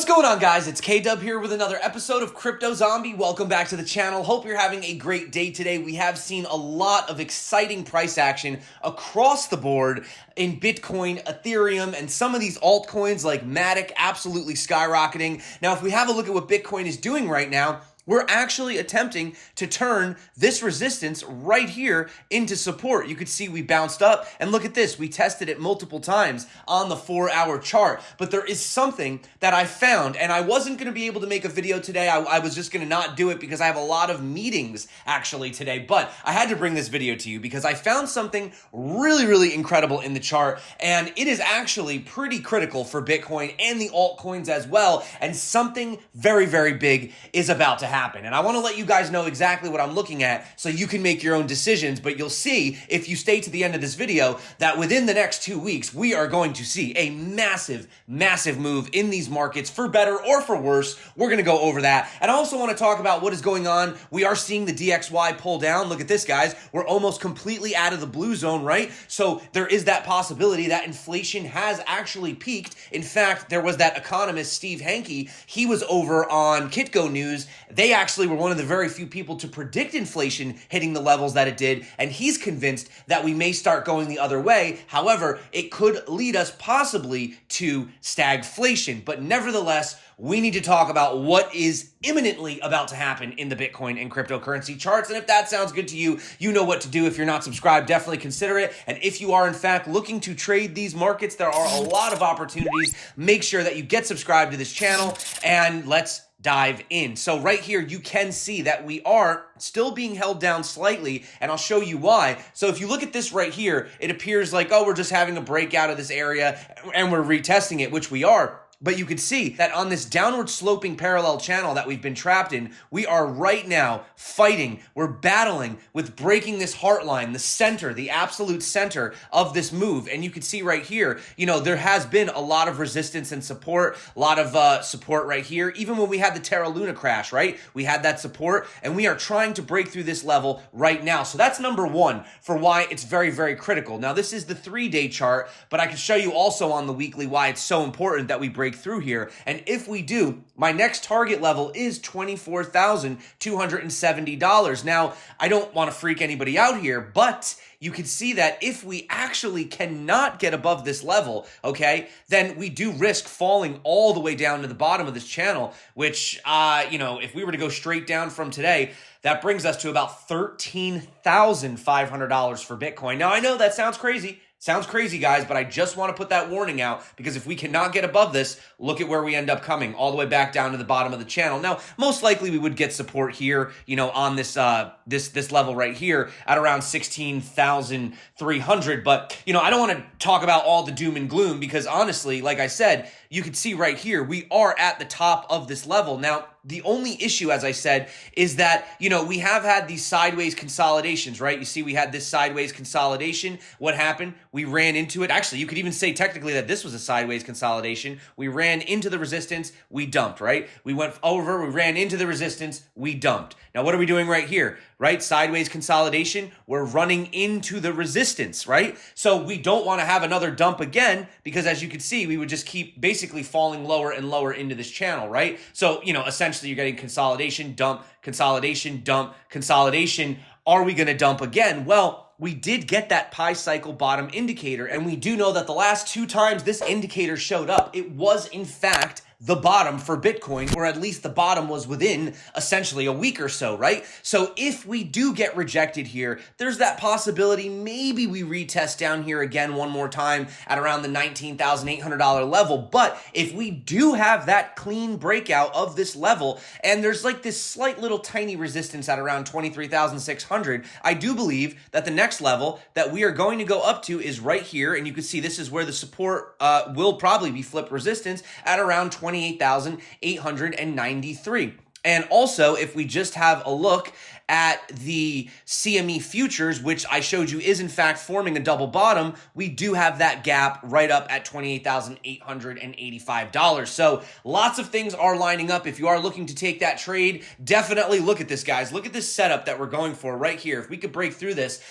What's going on, guys? It's K-Dub here with another episode of Crypto Zombie. Welcome back to the channel. Hope you're having a great day today. We have seen a lot of exciting price action across the board in Bitcoin, Ethereum, and some of these altcoins like Matic absolutely skyrocketing. Now, if we have a look at what Bitcoin is doing right now, we're actually attempting to turn this resistance right here into support. You could see we bounced up, and look at this. We tested it multiple times on the 4-hour chart. But there is something that I found, and I wasn't going to be able to make a video today. I was just going to not do it because I have a lot of meetings actually today. But I had to bring this video to you because I found something really incredible in the chart, and it is actually pretty critical for Bitcoin and the altcoins as well. And something very big is about to happen. And I want to let you guys know exactly what I'm looking at so you can make your own decisions. But you'll see if you stay to the end of this video that within the next 2 weeks, we are going to see a massive move in these markets for better or for worse. We're going to go over that. And I also want to talk about what is going on. We are seeing the DXY pull down. Look at this, guys. We're almost completely out of the blue zone, right? So there is that possibility that inflation has actually peaked. In fact, there was that economist, Steve Hanke. He was over on Kitco News. They actually were one of the very few people to predict inflation hitting the levels that it did, and he's convinced that we may start going the other way. However, it could lead us possibly to stagflation. But nevertheless, we need to talk about what is imminently about to happen in the Bitcoin and cryptocurrency charts. And if that sounds good to you, you know what to do. If you're not subscribed, definitely consider it. And if you are, in fact, looking to trade these markets, there are a lot of opportunities. Make sure that you get subscribed to this channel, and let's dive in. So right here, you can see that we are still being held down slightly, and I'll show you why. So if you look at this right here, it appears like, oh, we're just having a breakout of this area and we're retesting it, which we are. But you can see that on this downward sloping parallel channel that we've been trapped in, we are right now fighting. We're battling with breaking this heart line, the center, the absolute center of this move. And you can see right here, you know, there has been a lot of resistance and support, a lot of support right here. Even when we had the Terra Luna crash, right? We had that support, and we are trying to break through this level right now. So that's number one for why it's very critical. Now, this is the 3-day chart, but I can show you also on the weekly why it's so important that we break through here. And if we do, my next target level is $24,270. Now, I don't want to freak anybody out here, but you can see that if we actually cannot get above this level, okay, then we do risk falling all the way down to the bottom of this channel, which, you know, if we were to go straight down from today, that brings us to about $13,500 for Bitcoin. Now, I know that sounds crazy. Sounds crazy, guys, but I just want to put that warning out because if we cannot get above this, look at where we end up coming, all the way back down to the bottom of the channel. Now, most likely we would get support here, you know, on this this level right here at around 16,300. But, you know, I don't want to talk about all the doom and gloom because honestly, like I said, you can see right here, we are at the top of this level. Now, the only issue, as I said, is that, you know, we have had these sideways consolidations, right? You see, we had this sideways consolidation. What happened? We ran into it. Actually, you could even say technically that this was a sideways consolidation. We ran into the resistance, we dumped, right? We went over, we ran into the resistance, we dumped. Now, what are we doing right here, right? Sideways consolidation, we're running into the resistance, right? So we don't want to have another dump again because as you can see, we would just keep basically falling lower and lower into this channel, right? So, you know, essentially you're getting consolidation, dump, consolidation, dump, consolidation. Are we going to dump again? Well, we did get that pi cycle bottom indicator, and we do know that the last 2 times this indicator showed up, it was in fact the bottom for Bitcoin, or at least the bottom was within essentially a week or so, right? So if we do get rejected here, there's that possibility maybe we retest down here again one more time at around the $19,800 level. But if we do have that clean breakout of this level, and there's like this slight little tiny resistance at around 23,600, I do believe that the next level that we are going to go up to is right here. And you can see this is where the support will probably be flipped resistance at around 28,893. And also, if we just have a look at the CME futures, which I showed you is in fact forming a double bottom, we do have that gap right up at $28,885. So lots of things are lining up. If you are looking to take that trade, definitely look at this, guys. Look at this setup that we're going for right here. If we could break through this,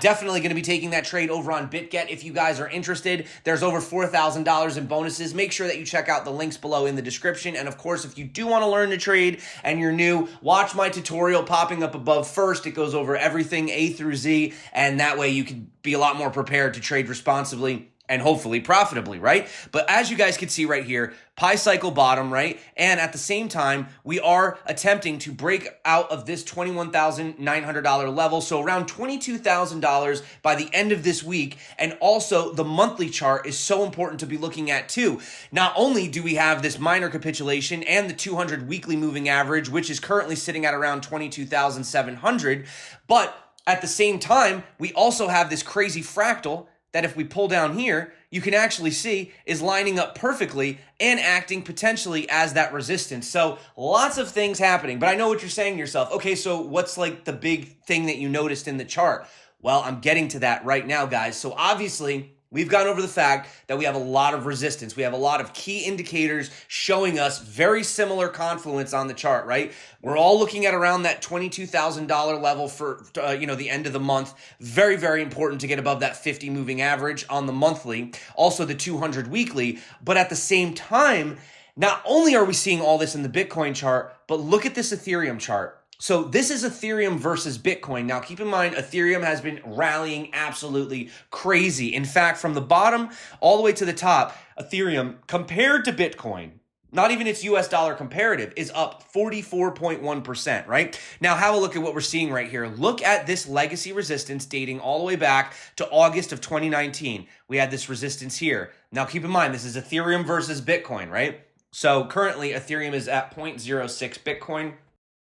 definitely going to be taking that trade over on BitGet. If you guys are interested, there's over $4,000 in bonuses. Make sure that you check out the links below in the description. And of course, if you do want to learn to trade and you're new, watch my tutorial popping up above first. It goes over everything A through Z, and that way you can be a lot more prepared to trade responsibly and hopefully profitably, right? But as you guys can see right here, pi cycle bottom, right? And at the same time, we are attempting to break out of this $21,900 level, so around $22,000 by the end of this week. And also the monthly chart is so important to be looking at too. Not only do we have this minor capitulation and the 200 weekly moving average, which is currently sitting at around 22,700, but at the same time, we also have this crazy fractal that if we pull down here, you can actually see is lining up perfectly and acting potentially as that resistance. So lots of things happening, but I know what you're saying to yourself. Okay, so what's like the big thing that you noticed in the chart? Well, I'm getting to that right now, guys. So obviously, we've gone over the fact that we have a lot of resistance. We have a lot of key indicators showing us very similar confluence on the chart, right? We're all looking at around that $22,000 level for the end of the month. Very, very important to get above that 50 moving average on the monthly. Also the 200 weekly. But at the same time, not only are we seeing all this in the Bitcoin chart, but look at this Ethereum chart. So this is Ethereum versus Bitcoin. Now, keep in mind, Ethereum has been rallying absolutely crazy. In fact, from the bottom all the way to the top, Ethereum, compared to Bitcoin, not even its US dollar comparative, is up 44.1%, right? Now, have a look at what we're seeing right here. Look at this legacy resistance dating all the way back to August of 2019. We had this resistance here. Now, keep in mind, this is Ethereum versus Bitcoin, right? So currently, Ethereum is at 0.06 Bitcoin.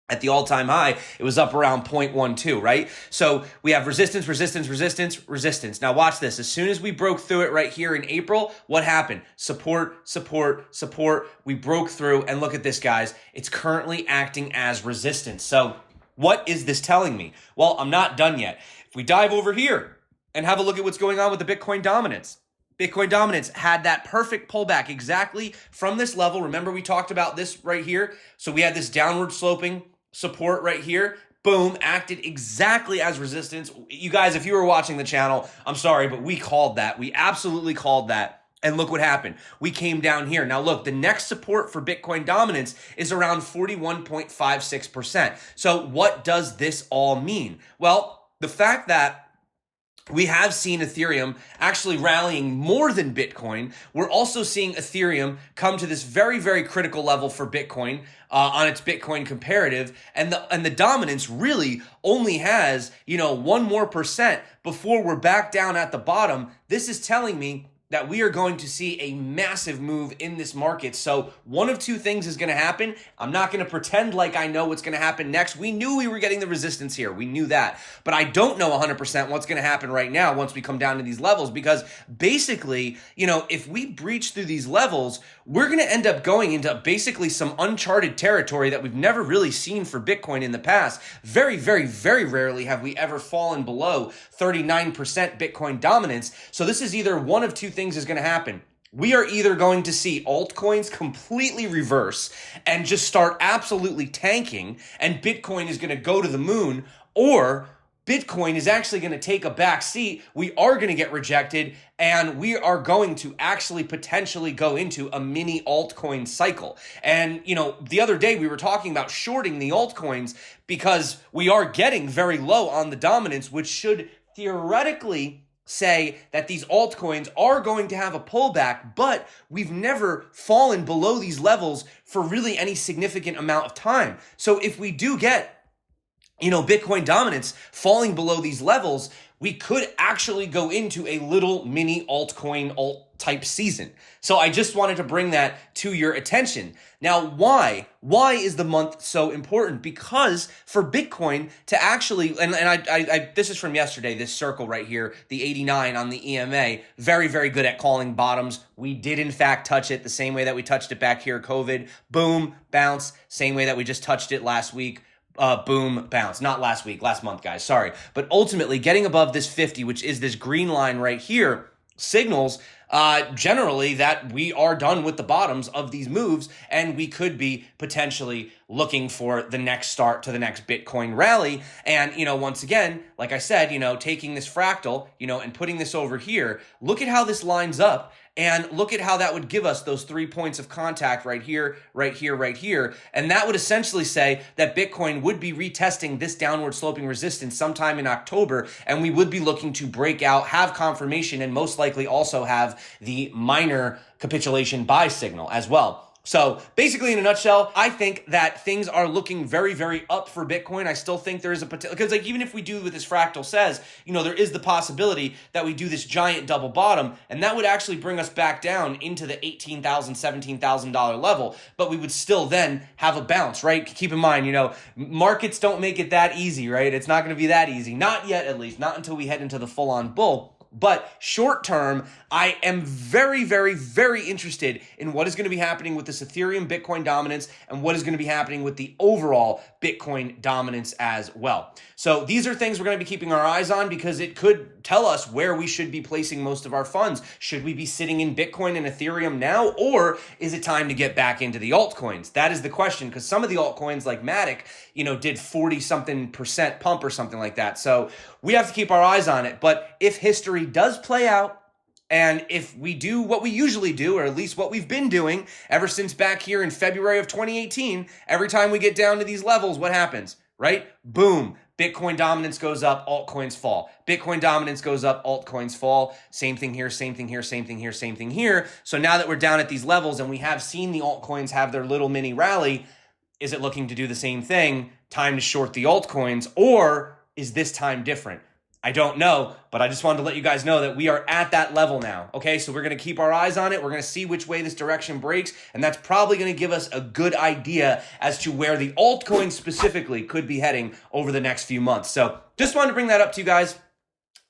At the all-time high, it was up around 0.12, right? So we have resistance, resistance, resistance, resistance. Now watch this. As soon as we broke through it right here in April, what happened? Support, support, support. We broke through, and look at this, guys. It's currently acting as resistance. So what is this telling me? Well, I'm not done yet. If we dive over here and have a look at what's going on with the Bitcoin dominance, Bitcoin dominance had that perfect pullback exactly from this level. Remember, we talked about this right here. So we had this downward sloping support right here, boom, acted exactly as resistance. You guys, if you were watching the channel, I'm sorry, but we called that. We absolutely called that. And look what happened. We came down here. Now look, the next support for Bitcoin dominance is around 41.56%. So what does this all mean? Well, the fact that we have seen Ethereum actually rallying more than Bitcoin. We're also seeing Ethereum come to this very, very critical level for Bitcoin on its Bitcoin comparative. And the dominance really only has, 1 more percent before we're back down at the bottom. This is telling me that we are going to see a massive move in this market. So one of two things is going to happen. I'm not going to pretend like I know what's going to happen next. We knew we were getting the resistance here. We knew that. But I don't know 100% what's going to happen right now once we come down to these levels, because basically, if we breach through these levels, we're going to end up going into basically some uncharted territory that we've never really seen for Bitcoin in the past. Very, very, very rarely have we ever fallen below 39% Bitcoin dominance. So this is either one of two things is going to happen. We are either going to see altcoins completely reverse and just start absolutely tanking, and Bitcoin is going to go to the moon, or Bitcoin is actually going to take a back seat. We are going to get rejected, and we are going to actually potentially go into a mini altcoin cycle. And, the other day we were talking about shorting the altcoins because we are getting very low on the dominance, which should theoretically say that these altcoins are going to have a pullback, but we've never fallen below these levels for really any significant amount of time. So if we do get, Bitcoin dominance falling below these levels, we could actually go into a little mini altcoin alt type season. So I just wanted to bring that to your attention. Now, why? Why is the month so important? Because for Bitcoin to actually, and I this is from yesterday, this circle right here, the 89 on the EMA, very, very good at calling bottoms. We did in fact touch it the same way that we touched it back here, COVID, boom, bounce, same way that we just touched it last week. boom, bounce. Not last week, last month, guys. Sorry. But ultimately, getting above this 50, which is this green line right here, signals generally that we are done with the bottoms of these moves, and we could be potentially looking for the next start to the next Bitcoin rally. And, once again, like I said, taking this fractal, and putting this over here, look at how this lines up. And look at how that would give us those 3 points of contact right here, right here, right here. And that would essentially say that Bitcoin would be retesting this downward sloping resistance sometime in October, and we would be looking to break out, have confirmation, and most likely also have the minor capitulation buy signal as well. So basically, in a nutshell, I think that things are looking very, very up for Bitcoin. I still think there is a potential, because even if we do what this fractal says, there is the possibility that we do this giant double bottom, and that would actually bring us back down into the $18,000, $17,000 level, but we would still then have a bounce, right? Keep in mind, markets don't make it that easy, right? It's not going to be that easy. Not yet, at least. Not until we head into the full-on bull. But short term, I am very, very, very interested in what is going to be happening with this Ethereum Bitcoin dominance and what is going to be happening with the overall Bitcoin dominance as well. So these are things we're going to be keeping our eyes on, because it could tell us where we should be placing most of our funds. Should we be sitting in Bitcoin and Ethereum now, or is it time to get back into the altcoins? That is the question, because some of the altcoins like Matic, did 40-something% pump or something like that. So we have to keep our eyes on it. But if history does play out, and if we do what we usually do, or at least what we've been doing ever since back here in February of 2018, every time we get down to these levels, what happens, right? Boom. Bitcoin dominance goes up, altcoins fall. Bitcoin dominance goes up, altcoins fall. Same thing here, same thing here, same thing here, same thing here. So now that we're down at these levels and we have seen the altcoins have their little mini rally, is it looking to do the same thing? Time to short the altcoins, or is this time different? I don't know, but I just wanted to let you guys know that we are at that level now, okay? So we're going to keep our eyes on it. We're going to see which way this direction breaks, and that's probably going to give us a good idea as to where the altcoins specifically could be heading over the next few months. So just wanted to bring that up to you guys.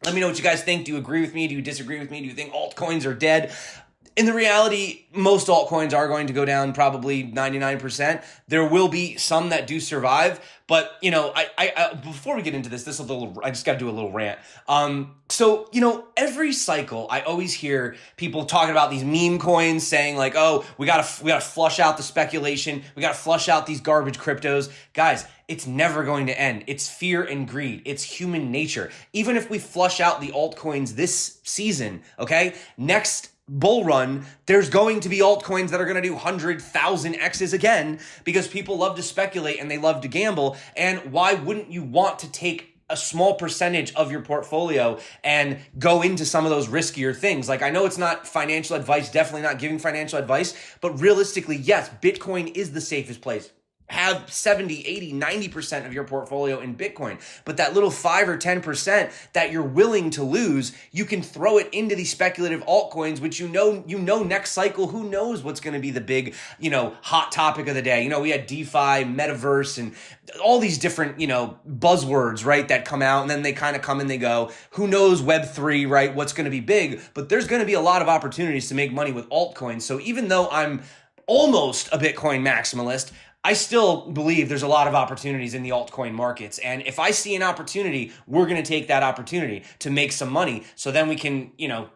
Let me know what you guys think. Do you agree with me? Do you disagree with me? Do you think altcoins are dead? In the reality, most altcoins are going to go down, probably 99%. There will be some that do survive, but I before we get into this, I just got to do a little rant. So every cycle, I always hear people talking about these meme coins, saying like, "Oh, we gotta flush out the speculation. We gotta flush out these garbage cryptos." Guys, it's never going to end. It's fear and greed. It's human nature. Even if we flush out the altcoins this season, okay, next bull run, there's going to be altcoins that are going to do 100,000 X's again, because people love to speculate and they love to gamble. And why wouldn't you want to take a small percentage of your portfolio and go into some of those riskier things? Like, I know it's not financial advice, definitely not giving financial advice, but realistically, yes, Bitcoin is the safest place. Have 70, 80, 90% of your portfolio in Bitcoin. But that little 5 or 10% that you're willing to lose, you can throw it into these speculative altcoins, which next cycle, who knows what's going to be the big, hot topic of the day. We had DeFi, metaverse, and all these different, buzzwords, right, that come out, and then they kind of come and they go. Who knows Web3, right, what's going to be big? But there's going to be a lot of opportunities to make money with altcoins. So even though I'm almost a Bitcoin maximalist, I still believe there's a lot of opportunities in the altcoin markets. And if I see an opportunity, we're going to take that opportunity to make some money. So then we can,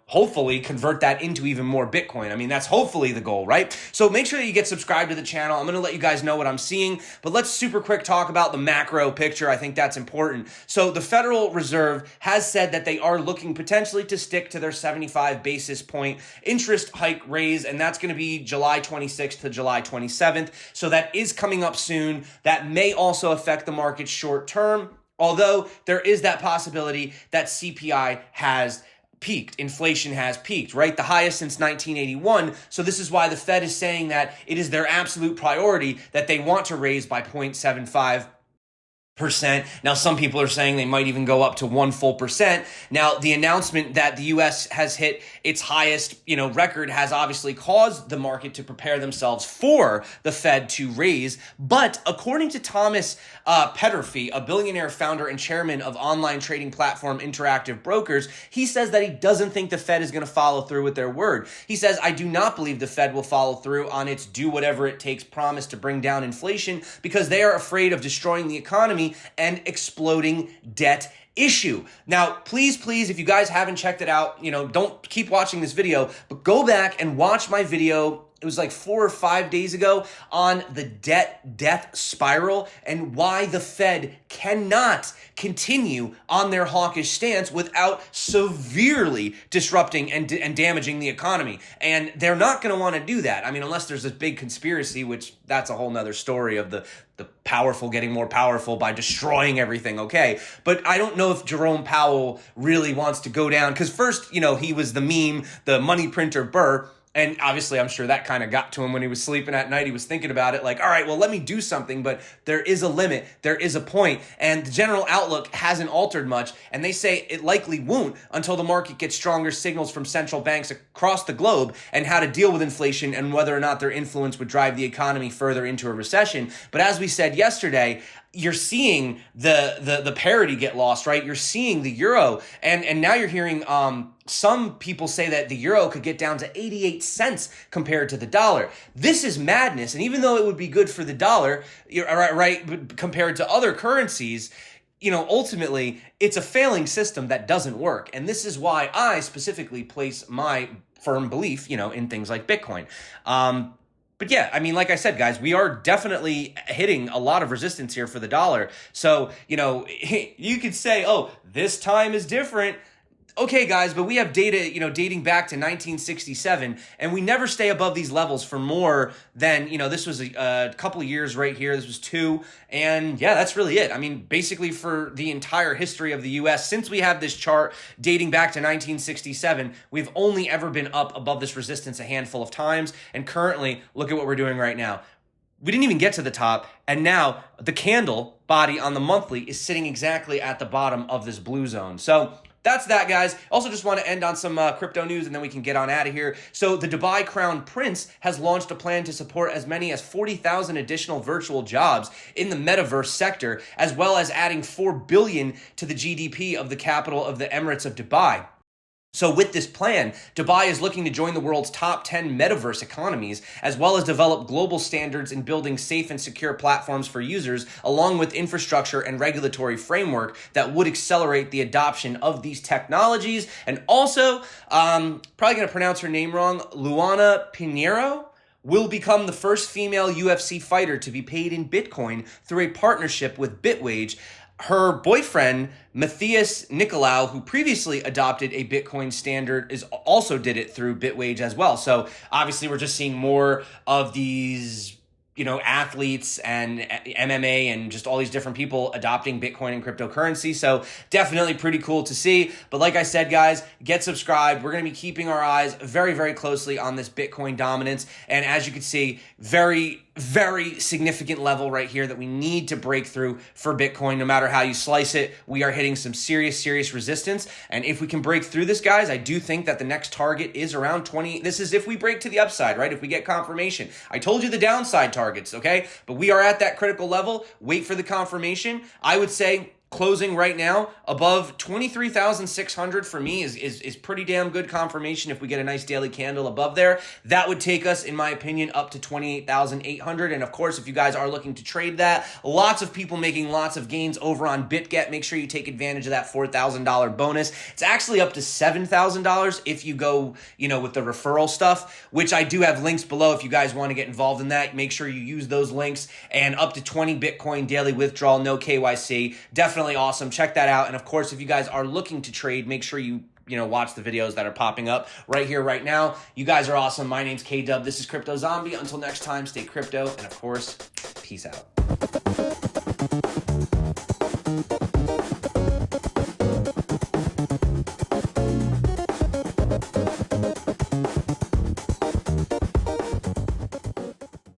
hopefully convert that into even more Bitcoin. I mean, that's hopefully the goal, right? So make sure that you get subscribed to the channel. I'm going to let you guys know what I'm seeing, but let's super quick talk about the macro picture. I think that's important. So the Federal Reserve has said that they are looking potentially to stick to their 75 basis point interest hike raise, and that's going to be July 26th to July 27th. So that is coming up soon. That may also affect the market short term, although there is that possibility that CPI has peaked. Inflation has peaked, right? The highest since 1981. So this is why the Fed is saying that it is their absolute priority that they want to raise by 0.75 Now, some people are saying they might even go up to 1 full percent. Now, the announcement that the U.S. has hit its highest, record has obviously caused the market to prepare themselves for the Fed to raise. But according to Thomas Peterffy, a billionaire founder and chairman of online trading platform Interactive Brokers, he says that he doesn't think the Fed is going to follow through with their word. He says, I do not believe the Fed will follow through on its do whatever it takes promise to bring down inflation because they are afraid of destroying the economy and exploding debt issue. Now, please, if you guys haven't checked it out, don't keep watching this video, but go back and watch my video. It was like 4 or 5 days ago on the debt spiral and why the Fed cannot continue on their hawkish stance without severely disrupting and damaging the economy. And they're not going to want to do that. I mean, unless there's this big conspiracy, which that's a whole nother story of the powerful getting more powerful by destroying everything, okay? But I don't know if Jerome Powell really wants to go down, because first, he was the meme, the money printer Burr. And obviously, I'm sure that kind of got to him when he was sleeping at night. He was thinking about it like, all right, well, let me do something, but there is a limit. There is a point. And the general outlook hasn't altered much. And they say it likely won't until the market gets stronger signals from central banks across the globe and how to deal with inflation and whether or not their influence would drive the economy further into a recession. But as we said yesterday, you're seeing the parity get lost, right? You're seeing the euro, and now you're hearing some people say that the euro could get down to 88 cents compared to the dollar. This is madness, and even though it would be good for the dollar, right, compared to other currencies, ultimately it's a failing system that doesn't work, and this is why I specifically place my firm belief, in things like Bitcoin. But yeah, I mean, like I said, guys, we are definitely hitting a lot of resistance here for the dollar. So, you could say, oh, this time is different. Okay, guys, but we have data, dating back to 1967, and we never stay above these levels for more than, this was a couple of years right here. This was 2, and yeah, that's really it. I mean, basically for the entire history of the U.S., since we have this chart dating back to 1967, we've only ever been up above this resistance a handful of times, and currently, look at what we're doing right now. We didn't even get to the top, and now the candle body on the monthly is sitting exactly at the bottom of this blue zone. So that's that, guys. Also just want to end on some crypto news, and then we can get on out of here. So the Dubai Crown Prince has launched a plan to support as many as 40,000 additional virtual jobs in the metaverse sector, as well as adding $4 billion to the GDP of the capital of the Emirates of Dubai. So with this plan, Dubai is looking to join the world's top 10 metaverse economies, as well as develop global standards in building safe and secure platforms for users, along with infrastructure and regulatory framework that would accelerate the adoption of these technologies. And also, probably going to pronounce her name wrong, Luana Pinheiro will become the first female UFC fighter to be paid in Bitcoin through a partnership with Bitwage. Her boyfriend, Matthias Nicolau, who previously adopted a Bitcoin standard, also did it through Bitwage as well. So obviously we're just seeing more of these, athletes and MMA and just all these different people adopting Bitcoin and cryptocurrency. So definitely pretty cool to see. But like I said, guys, get subscribed. We're going to be keeping our eyes very, very closely on this Bitcoin dominance. And as you can see, very, very significant level right here that we need to break through for Bitcoin. No matter how you slice it, we are hitting some serious resistance. And if we can break through this, guys, I do think that the next target is around 20. This is if we break to the upside, right? If we get confirmation. I told you the downside targets, okay? But we are at that critical level. Wait for the confirmation. I would say closing right now above 23,600 for me is pretty damn good confirmation. If we get a nice daily candle above there, that would take us, in my opinion, up to 28,800. And of course, if you guys are looking to trade that, lots of people making lots of gains over on BitGet. Make sure you take advantage of that $4,000 bonus. It's actually up to $7,000 if you go, with the referral stuff, which I do have links below if you guys want to get involved in that. Make sure you use those links, and up to 20 Bitcoin daily withdrawal, no KYC. Definitely awesome. Check that out. And of course, if you guys are looking to trade, make sure you watch the videos that are popping up right here, right now. You guys are awesome. My name's K-Dub. This is Crypto Zombie. Until next time, stay crypto. And of course, peace out.